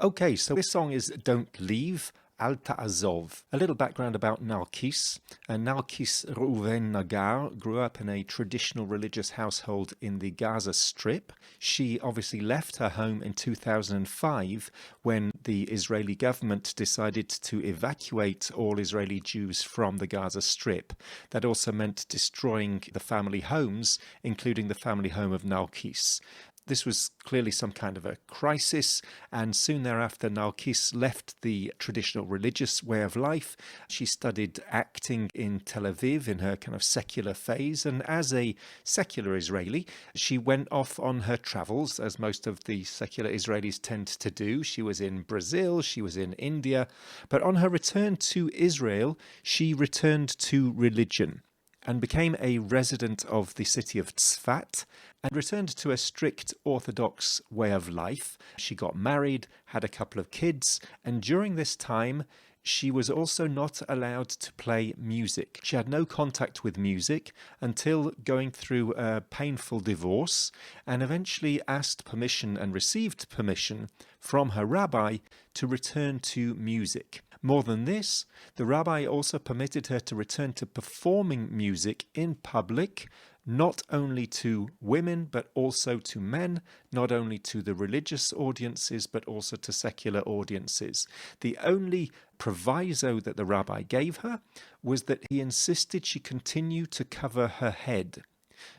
Okay, so this song is Don't Leave, Al Ta'azov. A little background about Narkis. Narkis Reuven Nagar grew up in a traditional religious household in the Gaza Strip. She obviously left her home in 2005 when the Israeli government decided to evacuate all Israeli Jews from the Gaza Strip. That also meant destroying the family homes, including the family home of Narkis. This was clearly some kind of a crisis, and soon thereafter Narkis left the traditional religious way of life. She studied acting in Tel Aviv in her kind of secular phase, and as a secular Israeli, she went off on her travels, as most of the secular Israelis tend to do. She was in Brazil, she was in India, but on her return to Israel, she returned to religion and became a resident of the city of Tzfat and returned to a strict Orthodox way of life. She got married, had a couple of kids, and during this time, she was also not allowed to play music. She had no contact with music until going through a painful divorce and eventually asked permission and received permission from her rabbi to return to music. More than this, the rabbi also permitted her to return to performing music in public, not only to women but also to men, not only to the religious audiences but also to secular audiences. The only proviso that the rabbi gave her was that he insisted she continue to cover her head.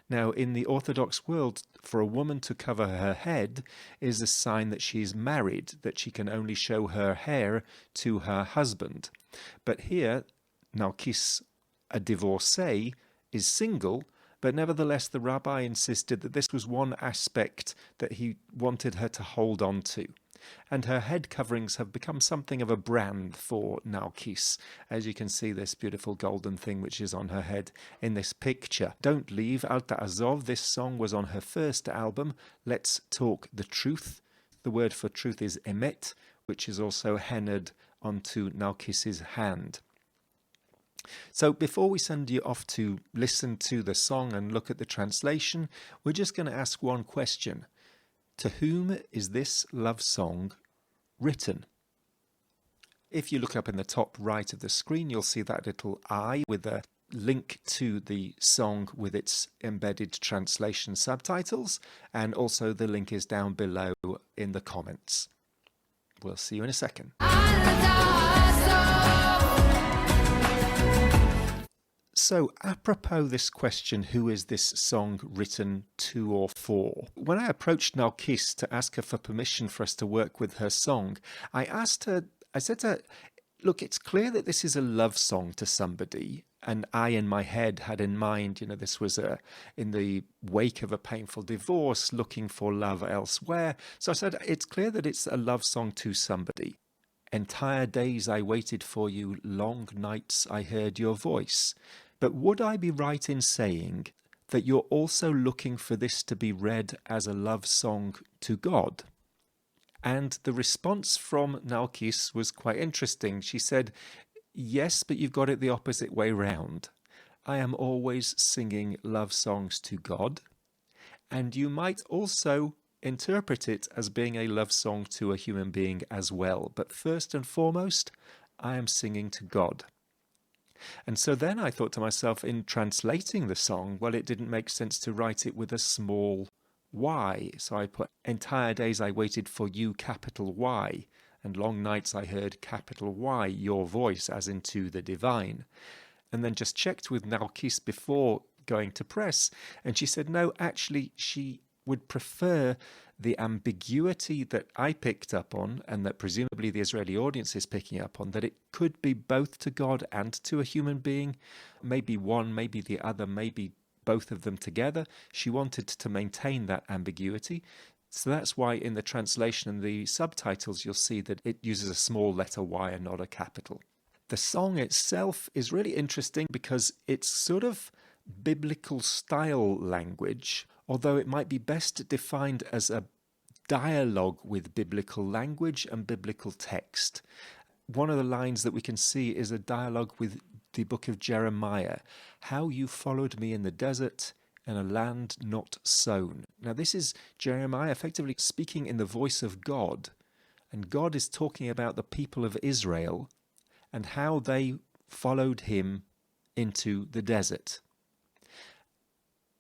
Now, in the Orthodox world, for a woman to cover her head is a sign that she is married, that she can only show her hair to her husband. But here, Narkis, a divorcee, is single, but nevertheless the rabbi insisted that this was one aspect that he wanted her to hold on to. And her head coverings have become something of a brand for Narkis. As you can see, this beautiful golden thing which is on her head in this picture. Don't Leave, Al Ta'azov. This song was on her first album, Let's Talk the Truth. The word for truth is emet, which is also hennaed onto Narkis's hand. So before we send you off to listen to the song and look at the translation, we're just going to ask one question. To whom is this love song written? If you look up in the top right of the screen, you'll see that little I with a link to the song with its embedded translation subtitles, and also the link is down below in the comments. We'll see you in a second. So, apropos this question, who is this song written to or for? When I approached Narkis to ask her for permission for us to work with her song, I said to her, look, it's clear that this is a love song to somebody. And I, in my head, had in mind, this was in the wake of a painful divorce, looking for love elsewhere. So I said, it's clear that it's a love song to somebody. Entire days I waited for you, long nights I heard your voice. But would I be right in saying that you're also looking for this to be read as a love song to God? And the response from Narkis was quite interesting. She said, yes, but you've got it the opposite way round. I am always singing love songs to God. And you might also interpret it as being a love song to a human being as well. But first and foremost, I am singing to God. And so then I thought to myself, in translating the song, well, it didn't make sense to write it with a small y. So I put, entire days I waited for you, capital Y, and long nights I heard, capital Y, your voice, as into the divine. And then just checked with Narkis before going to press, and she said, no, actually, she would prefer the ambiguity that I picked up on, and that presumably the Israeli audience is picking up on, that it could be both to God and to a human being, maybe one, maybe the other, maybe both of them together. She wanted to maintain that ambiguity. So that's why in the translation and the subtitles, you'll see that it uses a small letter Y and not a capital. The song itself is really interesting because it's sort of biblical style language, although it might be best defined as a dialogue with biblical language and biblical text. One of the lines that we can see is a dialogue with the book of Jeremiah. How you followed me in the desert in a land not sown. Now this is Jeremiah effectively speaking in the voice of God. And God is talking about the people of Israel and how they followed him into the desert.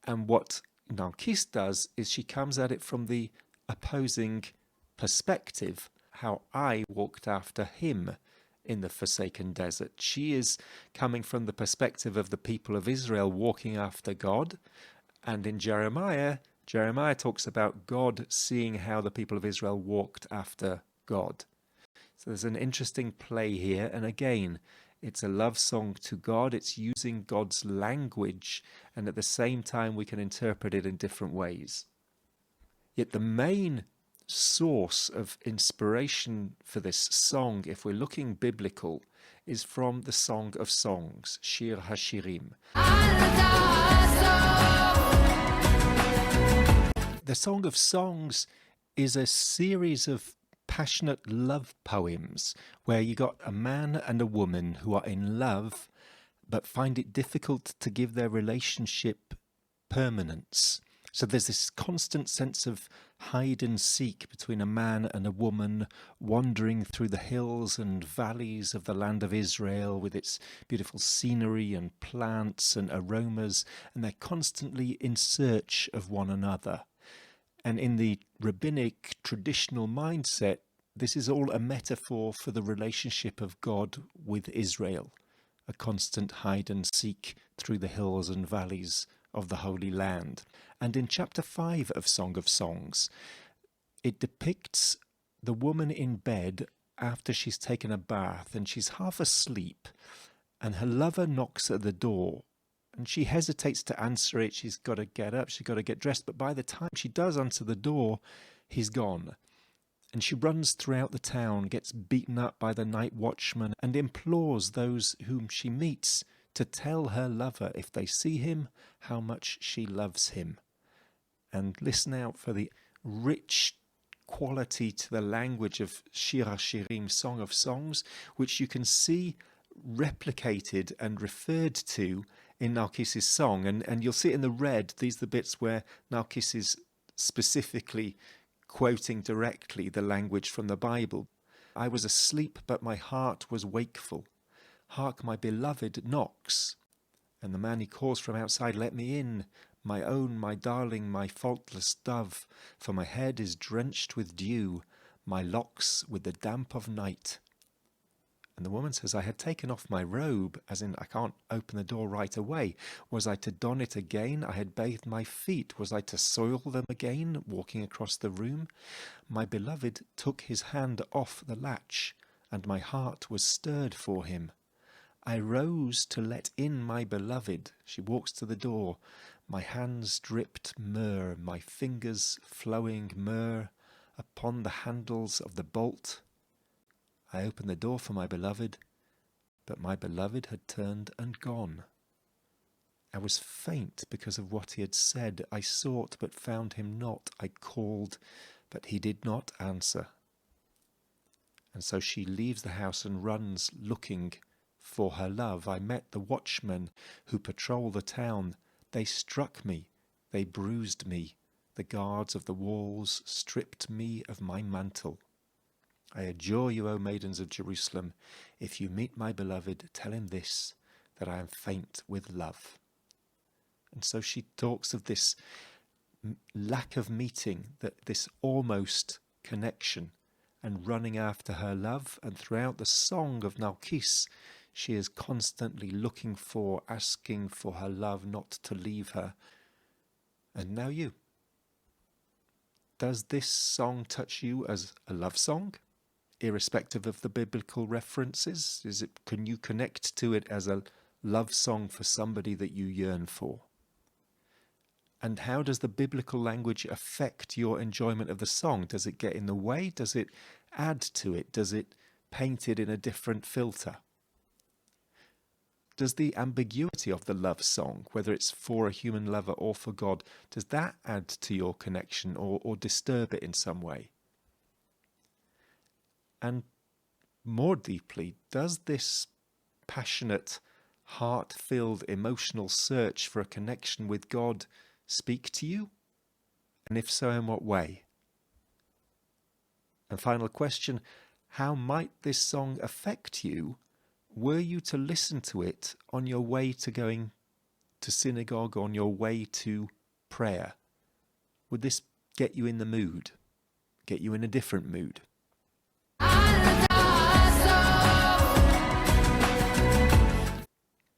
And what Narkis does is she comes at it from the opposing perspective, how I walked after him in the forsaken desert. She is coming from the perspective of the people of Israel walking after God. And in Jeremiah talks about God seeing how the people of Israel walked after God. So there's an interesting play here. And again, it's a love song to God. It's using God's language, and at the same time we can interpret it in different ways. Yet the main source of inspiration for this song, if we're looking biblical, is from the Song of Songs, Shir HaShirim. The Song of Songs is a series of passionate love poems where you got a man and a woman who are in love but find it difficult to give their relationship permanence. So there's this constant sense of hide and seek between a man and a woman wandering through the hills and valleys of the land of Israel with its beautiful scenery and plants and aromas, and they're constantly in search of one another. And in the rabbinic traditional mindset, this is all a metaphor for the relationship of God with Israel, a constant hide and seek through the hills and valleys of the Holy Land. And in chapter 5 of Song of Songs, it depicts the woman in bed after she's taken a bath and she's half asleep, and her lover knocks at the door. And she hesitates to answer it. She's got to get up, she's got to get dressed. But by the time she does answer the door, he's gone. And she runs throughout the town, gets beaten up by the night watchman, and implores those whom she meets to tell her lover, if they see him, how much she loves him. And listen out for the rich quality to the language of Shir HaShirim, Song of Songs, which you can see replicated and referred to in Narkis' song. And you'll see it in the red. These are the bits where Narkis is specifically quoting directly the language from the Bible. I was asleep, but my heart was wakeful. Hark, my beloved knocks. And the man he calls from outside, let me in, my own, my darling, my faultless dove, for my head is drenched with dew, my locks with the damp of night. And the woman says, I had taken off my robe, as in I can't open the door right away. Was I to don it again? I had bathed my feet. Was I to soil them again, walking across the room? My beloved took his hand off the latch, and my heart was stirred for him. I rose to let in my beloved. She walks to the door. My hands dripped myrrh, my fingers flowing myrrh upon the handles of the bolt. I opened the door for my beloved, but my beloved had turned and gone. I was faint because of what he had said. I sought, but found him not. I called, but he did not answer. And so she leaves the house and runs looking for her love. I met the watchmen who patrol the town. They struck me, they bruised me. The guards of the walls stripped me of my mantle. I adjure you, O maidens of Jerusalem, if you meet my beloved, tell him this, that I am faint with love. And so she talks of this lack of meeting, that this almost connection, and running after her love. And throughout the song of Narkis, she is constantly looking for, asking for her love not to leave her. And now you. Does this song touch you as a love song, irrespective of the biblical references? Can you connect to it as a love song for somebody that you yearn for? And how does the biblical language affect your enjoyment of the song? Does it get in the way? Does it add to it? Does it paint it in a different filter? Does the ambiguity of the love song, whether it's for a human lover or for God, does that add to your connection or disturb it in some way? And more deeply, does this passionate, heart-filled, emotional search for a connection with God speak to you? And if so, in what way? And final question, how might this song affect you were you to listen to it on your way to going to synagogue, on your way to prayer? Would this get you in the mood? Get you in a different mood?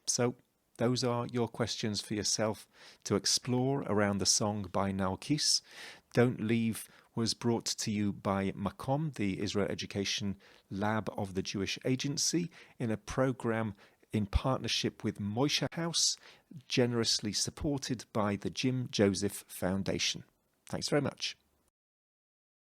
So, those are your questions for yourself to explore around the song by Narkis. Don't Leave was brought to you by Makom, the Israel Education Lab of the Jewish Agency, in a program in partnership with Moishe House, generously supported by the Jim Joseph Foundation. Thanks very much.